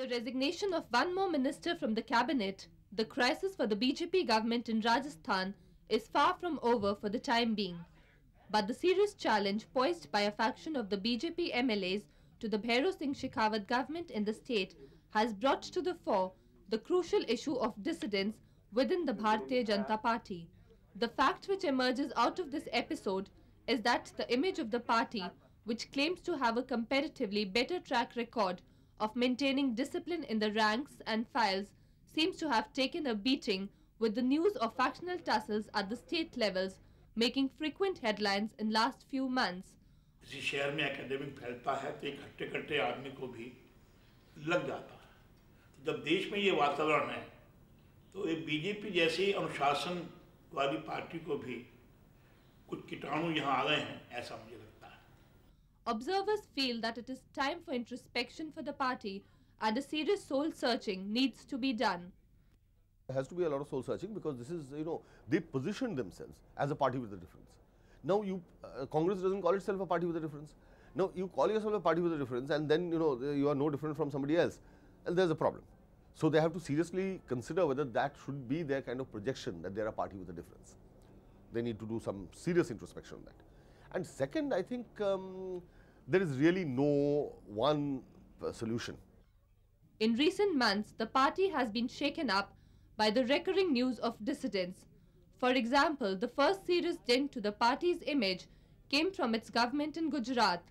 With the resignation of one more minister from the cabinet, the crisis for the BJP government in Rajasthan is far from over for the time being. But the serious challenge posed by a faction of the BJP MLAs to the Bhairon Singh Bhekhawat government in the state has brought to the fore the crucial issue of dissidence within the Bharatiya Janata Party. The fact which emerges out of this episode is that the image of the party, which claims to have a comparatively better track record of maintaining discipline in the ranks and files, seems to have taken a beating with the news of factional tussles at the state levels making frequent headlines in last few months. किसी शहर में academic फैलता है तो एक हट्टे-कट्टे आदमी को भी लग जाता है। तो जब देश में ये वातावरण है तो एक बीजेपी जैसी अनुशासन वाली पार्टी को भी कुछ कीटाणु यहाँ आ गए हैं, ऐसा मुझे लगता है। Observers feel that it is time for introspection for the party and a serious soul searching needs to be done. There has to be a lot of soul searching because this is, they position themselves as a party with a difference. Now Congress doesn't call itself a party with a difference. Now you call yourself a party with a difference and then you are no different from somebody else, and there's a problem. So they have to seriously consider whether that should be their kind of projection, that they are a party with a difference. They need to do some serious introspection on that. And second, I think there is really no one solution. In recent months, the party has been shaken up by the recurring news of dissidence. For example, the first serious dent to the party's image came from its government in Gujarat.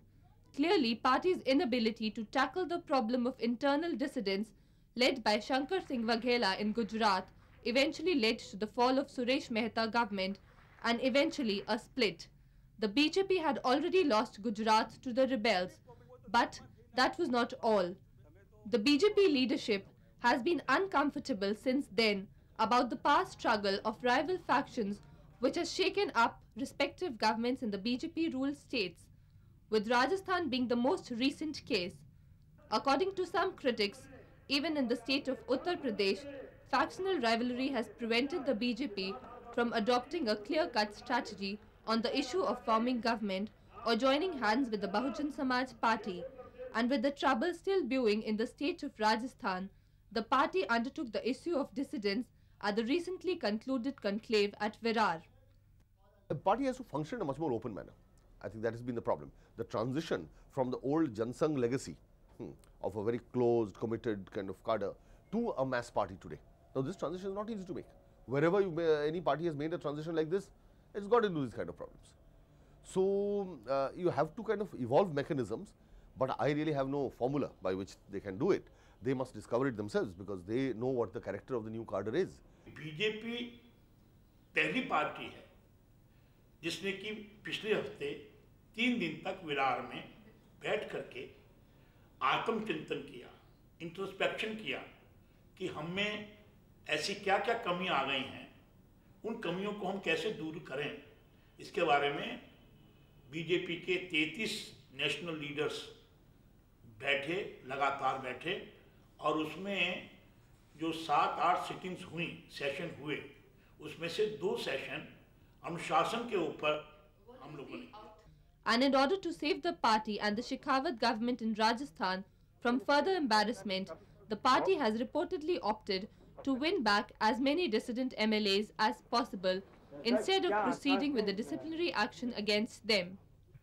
Clearly, party's inability to tackle the problem of internal dissidence led by Shankar Vaghela in Gujarat eventually led to the fall of Suresh Mehta government and eventually a split. The BJP had already lost Gujarat to the rebels, but that was not all. The BJP leadership has been uncomfortable since then about the past struggle of rival factions which has shaken up respective governments in the BJP-ruled states, with Rajasthan being the most recent case. According to some critics, even in the state of Uttar Pradesh, factional rivalry has prevented the BJP from adopting a clear-cut strategy on the issue of forming government or joining hands with the Bahujan Samaj party. And with the trouble still brewing in the state of Rajasthan, the party undertook the issue of dissidence at the recently concluded conclave at Virar. The party has to function in a much more open manner. I think that has been the problem. The transition from the old Jansangh legacy of a very closed, committed kind of cadre to a mass party today. Now this transition is not easy to make. Wherever any party has made a transition like this, it's got into these kind of problems. So you have to kind of evolve mechanisms, but I really have no formula by which they can do it. They must discover it themselves because they know what the character of the new cadre is. BJP पहली party है जिसने कि पिछले हफ्ते 3 दिन तक विरार में बैठ करके आत्मचिंतन किया, इंट्रोस्पेक्शन किया कि हम में ऐसी क्या-क्या कमियां आ गई हैं, उन कमियों को हम कैसे दूर करें। इसके बारे में बीजेपी के 33 नेशनल लीडर्स बैठे, लगातार बैठे, और उसमें जो 7-8 सिटिंग्स हुई, सेशन हुए, उसमें से 2 सेशन अनुशासन के ऊपर हम लोगों ने किया। And in order to save the party and the Bhekhawat government in Rajasthan from further embarrassment, the party has reportedly opted to win back as many dissident MLAs as possible instead of proceeding with the disciplinary action against them.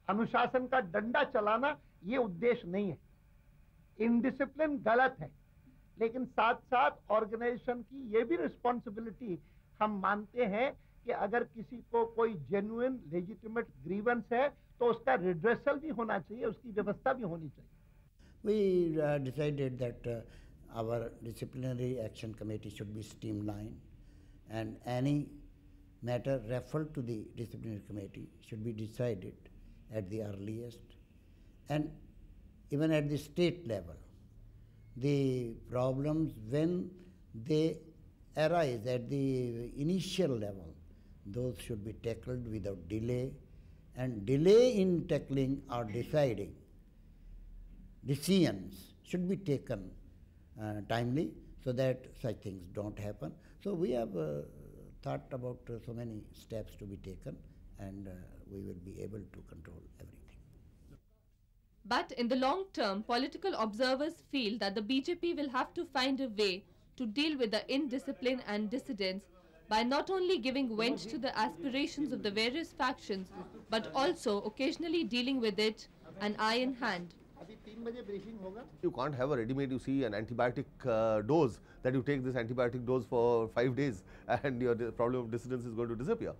अनुशासन का डंडा चलाना ये उद्देश्य नहीं है। Indiscipline गलत है, लेकिन साथ साथ ऑर्गेनाइजेशन की ये भी रिस्पॉन्सिबिलिटी हम मानते हैं कि अगर किसी को कोई जेन्युइन लेजिटिमेट ग्रीवेंस है तो उसका रिड्रेसल भी होना चाहिए, उसकी व्यवस्था भी होनी चाहिए। We decided that our disciplinary action committee should be streamlined and any matter referred to the disciplinary committee should be decided at the earliest, and even at the state level. The problems when they arise at the initial level, those should be tackled without delay, and delay in tackling or deciding decisions should be taken timely so that such things don't happen. So we have thought about so many steps to be taken, and we will be able to control everything. But in the long term, political observers feel that the BJP will have to find a way to deal with the indiscipline and dissidence by not only giving vent to the aspirations of the various factions, but also occasionally dealing with it an eye in hand. You can't have a ready-made, you see, an antibiotic dose, that you take this antibiotic dose for 5 days and your problem of dissidence is going to disappear.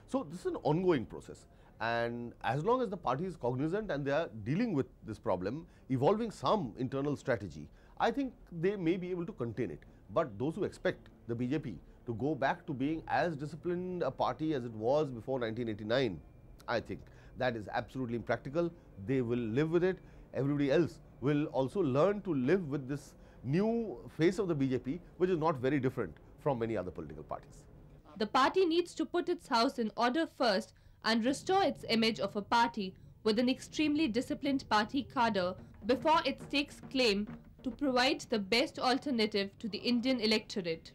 So this is an ongoing process, and as long as the party is cognizant and they are dealing with this problem, evolving some internal strategy, I think they may be able to contain it. But those who expect the BJP to go back to being as disciplined a party as it was before 1989, I think that is absolutely impractical. They will live with it. Everybody else will also learn to live with this new face of the BJP, which is not very different from many other political parties. The party needs to put its house in order first and restore its image of a party with an extremely disciplined party cadre before it stakes claim to provide the best alternative to the Indian electorate.